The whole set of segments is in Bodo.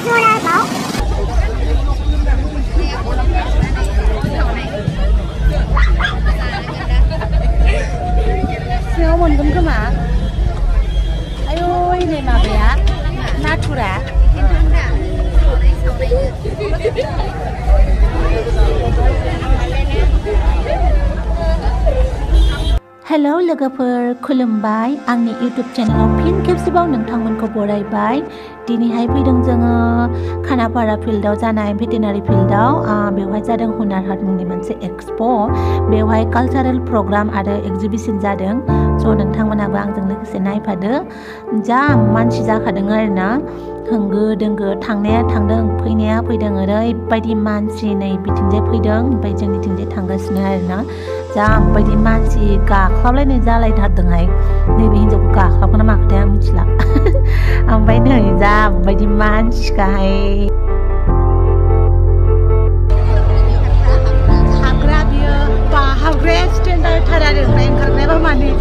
Siapa monkam kemana? Ayo ini apa ya? Natura. Hello लोगोफोर खुलुमबाय आंनि YouTube चेनेलाव फिन खेबसेबाव नोंथांमोनखौ बरायबाय दिनैहाय फैदों जोङो खानापारा फिल्डआव जानाय भेटेनारि फिल्डआव बेवहाय जादों हुनार हाट मुंनि मोनसे एक्सप' बेवहाय कालचारेल प्रग्राम आरो एक्जिबिशन जादों स' नोंथांमोनाबो आंजों लोगोसे नायफादो जा मानसि जाखादों आरोना होंगो दोंगो थांनाया थांदों फैनाया फैदों ओरैबायदि मानसि नै बिथिंजाय फैदों ओमफ्राय जोंनिथिंजाय थांगासिनो आरोना जा बायदि मानसि गाख्लाबलायनाय जालायथारदोंहाय नैबे हिन्जावखौ गाख्लाबगोन ना माखोथाय आं मिथिला ओमफ्राय नै जा बायदि मानसिखाहाय हाग्रा बियो हाग्राया स्टेन्डार्ड थार आरो ओमफ्राय ओंखारनायाबा मानो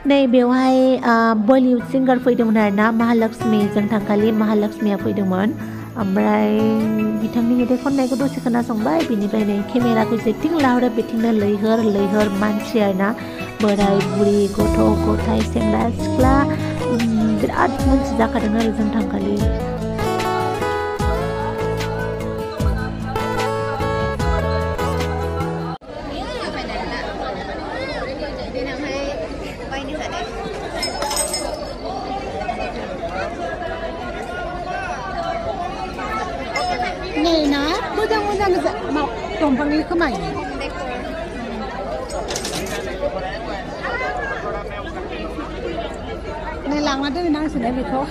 नै बेवहाय बलिउड सिंगार फैदोंमोन आरोना महालक्ष्मी जों थांखालि महालक्ष्मीया फैदोंमोन ओमफ्राय बिथांनि मेथाइ खननायखौ दसे खोनासंबाय बिनिफ्राय नै केमेराखौ जेथिं लाहरो बिथिंनो लैहोर लैहोर मानसि आरोना बोराय बुरि गथ' गथाय सेंग्रा सिख्ला बिराद मानसि जाखादों आरो जों थांखालि Này nó, mo장 mọc dongfangनि खोमायो नै लांना दोननांसिगोन बेखौ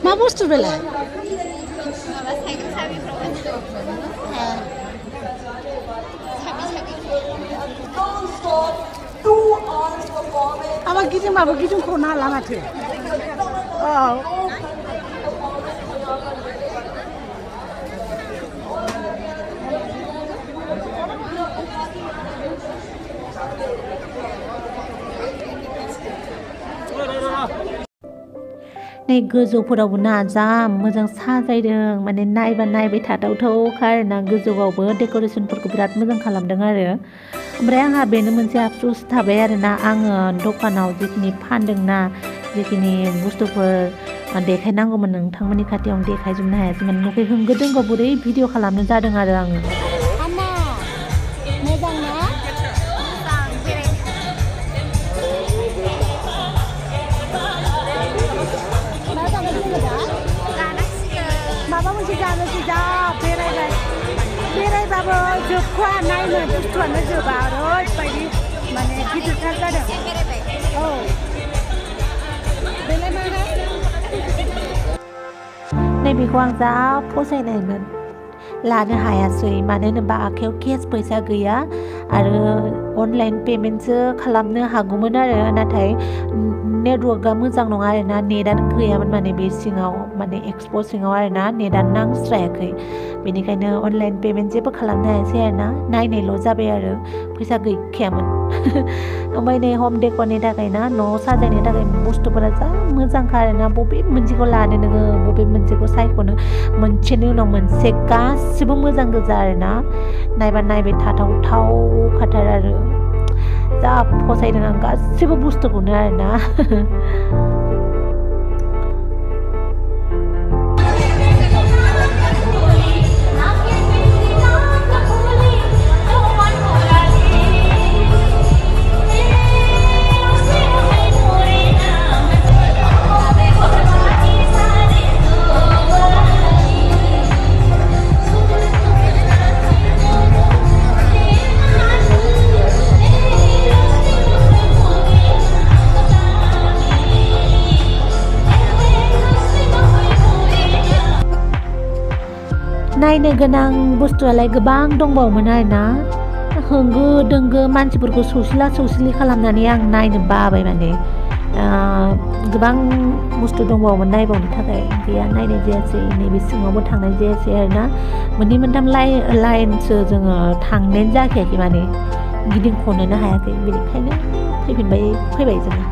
मा बुस्थु बेलाय Ama gidin baba gidin konu alamatı. नै गोजौफोरावबो ना जा मोजां साजायदों माने नायबा नायबाय थाथावथावखा आरोना गोजौआवबो डेक'रेसनफोरखौ बिराद मोजां खालामदों आरो ओमफ्राय आंहा बेनो मोनसे आफसुस थाबाय आरोना आङो दखानाव जिखिनि फानदोंना जिखिनि बुस्थुफोर देखायनांगौमोन नोंथांमोननि खाथियाव देखायजोबनो हायासै माने नुखै होंगो दोंगो बोरै भिडिअ खालामनो जादों आरो आङो मोजां ना माबा मोनसे जानोसै जा बेरायबाबो जोबखवा नायनो बुस्थुआनो जोबा ओरैबायदि माने गिदिरथार जादों औ बेलाय मा नैबेखौ आं जा फसायनायमोन लानो हायासै मानो होनोबा आखायाव केस फैसा गैया आरो अनलाइन पेमेन्टसो खालामनो हागौमोन आरो नाथाय नेटवर्कआ मोजां नङा आरोना नेटआनो गैयामोन माने बे सिङाव माने एक्सप' सिङाव आरोना नेटआनो नांस्रायाखै बेनिखायनो अनलाइन पेमेन्ट जेबो खालामनो हायासै आरोना नायनायल' जाबाय आरो फैसा गैखायामोन ओमफ्राय नै हम डेकरनि थाखाय ना न' साजायनो थाखाय बुस्थुफोरा जा मोजांखा आरोना बबे मोनसेखौ लानो नोङो बबे मोनसेखौ सायख'नो मोनसेनि उनाव मोनसे गासिबो मोजां गोजा आरोना नायबा नायबाय थाथाव खाथार आरो जा फसायदों आं गासिबो बुस्थुखौनो आरोना नायनो गोनां बुस्थुआलाय गोबां दंबावोमोन आरोना होंगो दोंगो मानसिफोरखौ सौसिलि खालामनानै आं नायनो बाबाय माने गोबां बुस्थु दंबावोमोन नायबावनो थाखाय गैया नायनाय जायासै नैबे सिङावबो थांनाय जायासै आरोना मोननै मोनथाम लाइनसो जोङो थांनायानो जाखायाखै माने गिदिंख'नोनो हायाखै बेनिखायनो फैबाय जोङो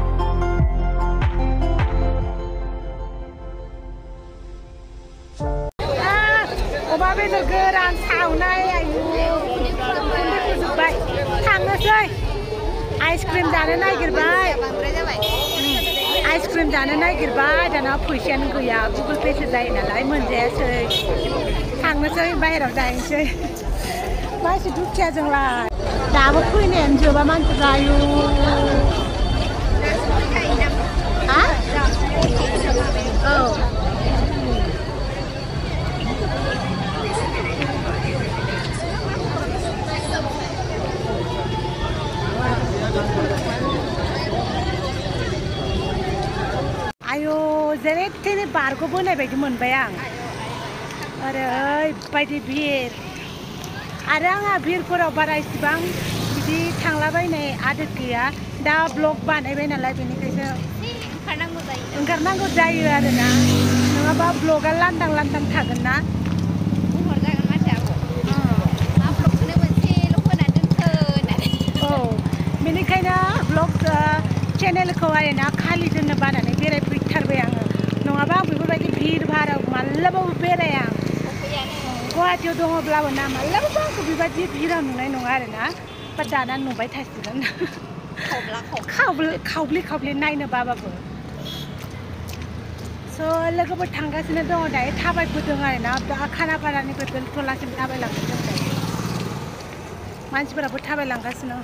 अमा बेदर गोरान सावनाय जोब्बाय थांनोसै आइसक्रिम जानो नागिरबाय दाना फैसायानो गैया गुगोल पेसो जायो नालाय मोनजायासै थांनोसै बाहेरायाव जाहैनोसै मानसि दुखिया जोंलाय दाबो फैनायानो जोबा मानसिफ्रा आयु औ आयु जेरै थेरै बारग'बोनाय बायदि मोनबाय आं ओरैबायदि भिर आरो आंहा भिरफोराव बारा इसिबां बिदि थांलाबायनाय आदत गैया दा ब्लग बानायबाय नालाय बेनिखायनो ओंखारनांगौ जायो आरोना नङाबा ब्लगआ लांदां थागोन ना बेनिखायनो ब्लग चेनेलखौ आरोना खालि दोननो बानानै बेरायफैथारबाय आङो नङाबा आं बेफोरबायदि भिर भाराव मालाबाबो बेराया गुवाहाटियाव दङब्लाबो ना मालाबाबो आंखौ बेबायदि भिराव नुनाय नङा आरोना बाट दाना नुबाय थासिगोन खावब्ले नायनो बाबाबो स' लोगोफोर थांगासिनो दङ दायो थाबायबोदों आरोना खानापारानिफ्राय बेलटलासिम थाबायलांदों जों दायो मानसिफोराबो थाबायलांगासिनो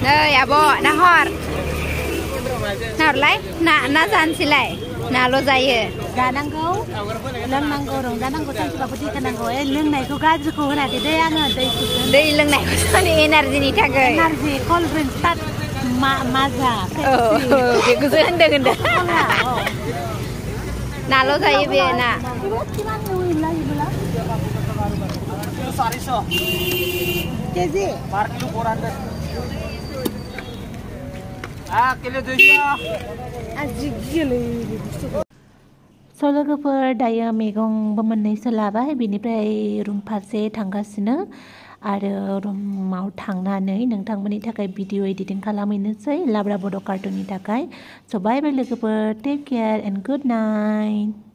Nơi à bộ na hor nào lấy na gian xí lại na lo dài जानांगौ लोंनांगौ रंजानांगौ सानसेबाबो दै थानांगौ लोंनायखौ गाज्रिखौ होनाखै दै आङो दै लोंनायखौ माने एनार्जिनि थाखाय एनार्जि कल्ड ड्रिंक्स स्टार्ट माजा बेखौसो होनदों नाल' जायो बे ना Sorry, KG Per kilo 400. Ah, kilo 200. आजि गिलै स' लोगोफोर दायो मैगंबो मोननैसो लाबाय बिनिफ्राय रुम फारसे थांगासिनो आरो रुमाव थांनानै नोंथांमोननि थाखाय भिडिअ एडिटिं खालामहैनोसै लाब्रा बड' कार्टुननि थाखाय स' बाय बाय लोगोफोर take care and good night